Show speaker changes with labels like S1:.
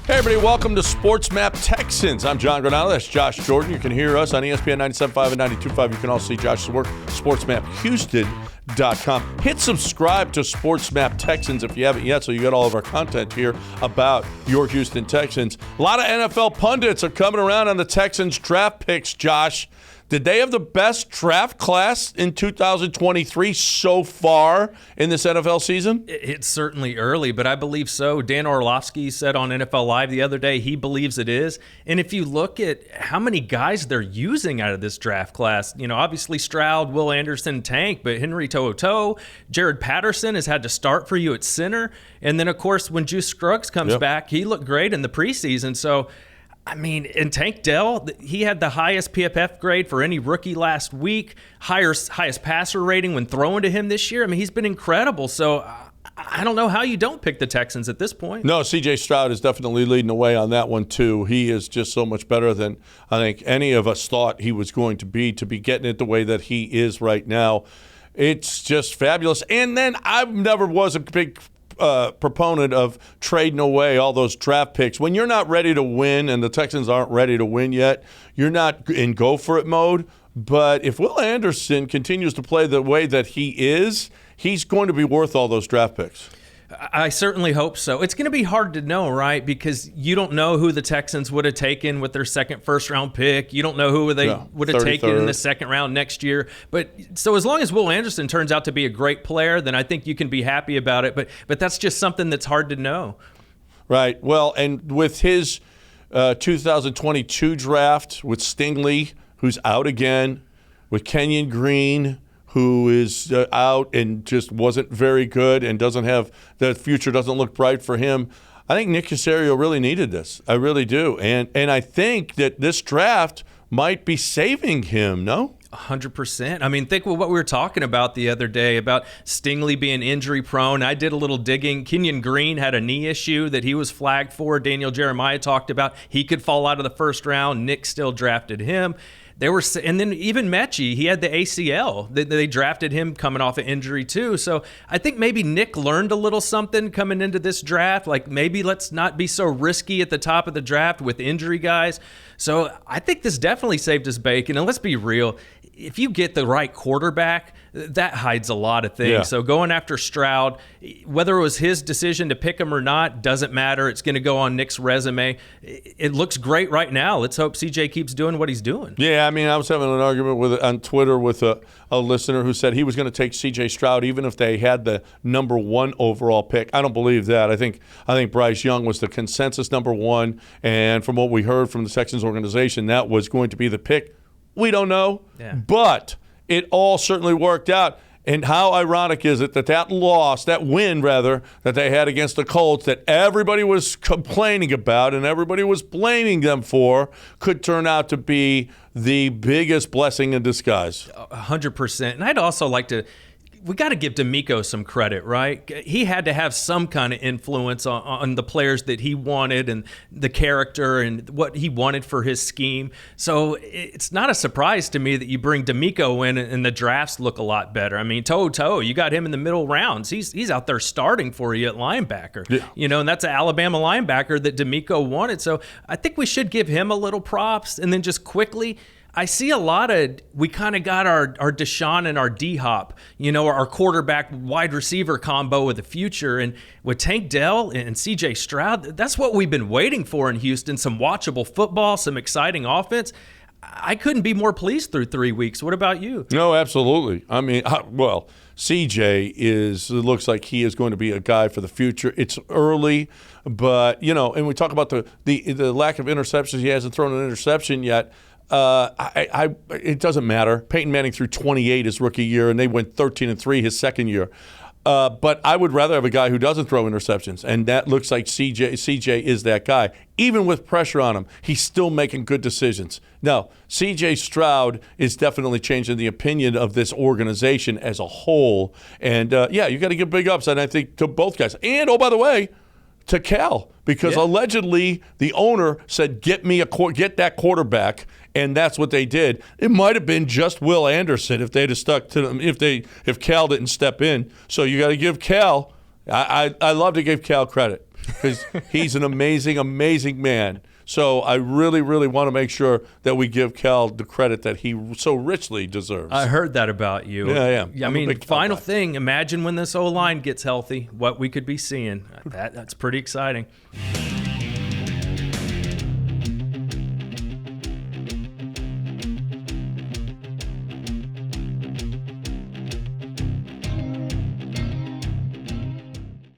S1: Hey everybody, welcome to Sports Map Texans. I'm John Granado, that's Josh Jordan. You can hear us on ESPN 97.5 and 92.5. You can also see Josh's work, sportsmaphouston.com. Hit subscribe to Sports Map Texans if you haven't yet, so you got all of our content here about your Houston Texans. A lot of NFL pundits are coming around on the Texans draft picks, Josh. Did they have the best draft class in 2023 so far in this NFL season?
S2: It's certainly early, but I believe so. Dan Orlovsky said on NFL Live the other day he believes it is. And if you look at how many guys they're using out of this draft class, obviously Stroud, Will Anderson, Tank, but Henry To'oTo'o, Jared Patterson has had to start for you at center. And then, of course, when Juice Scruggs comes back, he looked great in the preseason. So, and Tank Dell, he had the highest PFF grade for any rookie last week, highest passer rating when throwing to him this year. He's been incredible. So I don't know how you don't pick the Texans at this point.
S1: No, C.J. Stroud is definitely leading the way on that one, too. He is just so much better than I think any of us thought he was going to be getting it the way that he is right now. It's just fabulous. And then I never was a big proponent of trading away all those draft picks. When you're not ready to win, and the Texans aren't ready to win yet, you're not in go-for-it mode. But if Will Anderson continues to play the way that he is, he's going to be worth all those draft picks.
S2: I certainly hope so. It's going to be hard to know, right? Because you don't know who the Texans would have taken with their second first-round pick. You don't know who they would have taken in the second round next year. But so as long as Will Anderson turns out to be a great player, then I think you can be happy about it. But that's just something that's hard to know. Right.
S1: Well, and with his 2022 draft, with Stingley, who's out again, with Kenyon Green, who is out and just wasn't very good and doesn't have the future doesn't look bright for him. I think Nick Caserio really needed this. I really do. And I think that this draft might be saving him, no?
S2: 100%. Think of what we were talking about the other day about Stingley being injury prone. I did a little digging. Kenyon Green had a knee issue that he was flagged for. Daniel Jeremiah talked about he could fall out of the first round. Nick still drafted him. And then even Mechie, he had the ACL. They drafted him coming off an injury too. So I think maybe Nick learned a little something coming into this draft. Like maybe let's not be so risky at the top of the draft with injury guys. So I think this definitely saved us bacon. And let's be real, if you get the right quarterback, that hides a lot of things. Yeah. So going after Stroud, whether it was his decision to pick him or not, doesn't matter. It's going to go on Nick's resume. It looks great right now. Let's hope CJ keeps doing what he's doing.
S1: Yeah, I was having an argument on Twitter with a listener who said he was going to take CJ Stroud even if they had the number one overall pick. I don't believe that. I think Bryce Young was the consensus number one, and from what we heard from the Texans organization, that was going to be the pick. We don't know, but it all certainly worked out. And how ironic is it that win that they had against the Colts that everybody was complaining about and everybody was blaming them for could turn out to be the biggest blessing in disguise.
S2: 100%. And I'd also like to we got to give D'Amico some credit, right? He had to have some kind of influence on the players that he wanted and the character and what he wanted for his scheme. So it's not a surprise to me that you bring D'Amico in and the drafts look a lot better. To'oTo'o, you got him in the middle rounds. He's out there starting for you at linebacker. Yeah. And that's an Alabama linebacker that D'Amico wanted. So I think we should give him a little props. And then just quickly, I see a lot of, we kind of got our Deshaun and our D-Hop, our quarterback wide receiver combo of the future. And with Tank Dell and C.J. Stroud, that's what we've been waiting for in Houston, some watchable football, some exciting offense. I couldn't be more pleased through 3 weeks. What about you?
S1: No, absolutely. CJ looks like he is going to be a guy for the future. It's early, but, and we talk about the lack of interceptions. He hasn't thrown an interception yet. It doesn't matter. Peyton Manning threw 28 his rookie year, and they went 13-3 his second year. But I would rather have a guy who doesn't throw interceptions, and that looks like CJ is that guy. Even with pressure on him, he's still making good decisions. Now, CJ Stroud is definitely changing the opinion of this organization as a whole. And, you got to give big ups, and I think, to both guys. And, oh, by the way, to Cal, because allegedly the owner said, get that quarterback, and that's what they did. It might have been just Will Anderson if they'd have stuck to them, if Cal didn't step in. So you got to give Cal. I love to give Cal credit. because he's an amazing, amazing man. So I really, really want to make sure that we give Cal the credit that he so richly deserves.
S2: I heard that about you.
S1: Yeah.
S2: I mean, final thing, imagine when this O-line gets healthy, what we could be seeing. That's pretty exciting.